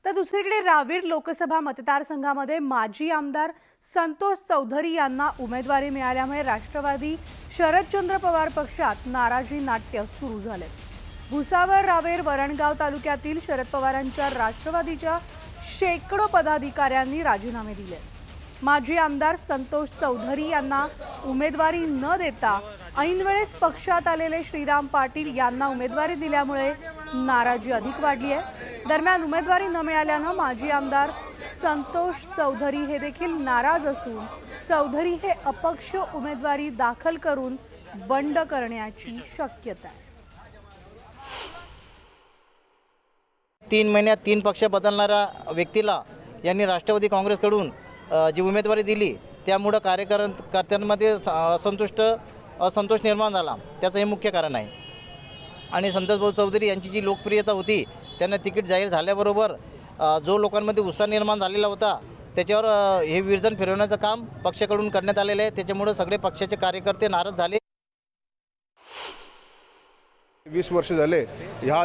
तर दुसरीकडे रावेर लोकसभा मतदारसंघामध्ये माजी आमदार संतोष चौधरी यांना उमेदवारी मिळाल्यामुळे राष्ट्रवादी शरदचंद्र पवार पक्षात नाराजी नाट्य सुरू झाले। भुसावळ, रावेर, वरणगाव तालुक्यातील शरद पवारांच्या राष्ट्रवादीच्या शेकडो पदाधिकाऱ्यांनी राजीनामे दिले। माजी आमदार संतोष चौधरी यांना उमेदवारी न देता ऐनवेळेस पक्षात आलेले श्रीराम पाटील यांना उमेदवारी दिल्यामुळे नाराजी अधिक वाढली आहे। दरम्यान उमेदवारी न मिळाल्याने माजी आमदार संतोष चौधरी हे देखील नाराज असून चौधरी हे अपक्ष उमेदवारी दाखल करून बंड करण्याची शक्यता आहे। 3 महिन्यात 3 पक्ष बदलणाऱ्या व्यक्तीला यांनी राष्ट्रवादी काँग्रेसकडून जी उमेदवारी दिली त्यामुळे कार्यकर्त्यांमध्ये असंतोष निर्माण झाला। त्याचं हे मुख्य कारण आहे। आणि संतोष भाऊ चौधरी यांची जी लोकप्रियता होती त्यांना तिकीट जाहीर झाल्याबरोबर जो लोकांमध्ये उत्साह निर्माण झालेला होता त्याच्यावर हे विरजन फिरवण्याचं काम पक्षाकडून करण्यात आलेलं आहे। त्याच्यामुळे सगळे पक्षाचे कार्यकर्ते नाराज झाले। 20 वर्ष झाले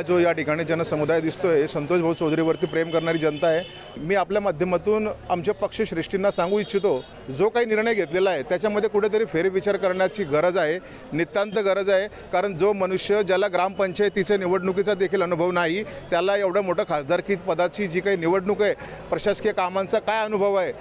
जो या ठिकाणी जनसमुदाय दिसतोय हे संतोष भाऊ चौधरीवरती प्रेम करणारी जनता आहे। मी आपल्या माध्यमातून आमच्या पक्षश्रेष्ठींना सांगू इच्छितो, जो काही निर्णय घेतलेला आहे त्याच्यामध्ये कुठेतरी फेरविचार करण्याची गरज आहे, नितांत गरज आहे। कारण जो मनुष्य ज्याला ग्रामपंचायतीच्या निवडणुकीचा देखील अनुभव नाही त्याला एवढं मोठं खासदारकी पदाची जी काही निवडणूक आहे, प्रशासकीय कामांचा काय अनुभव आहे।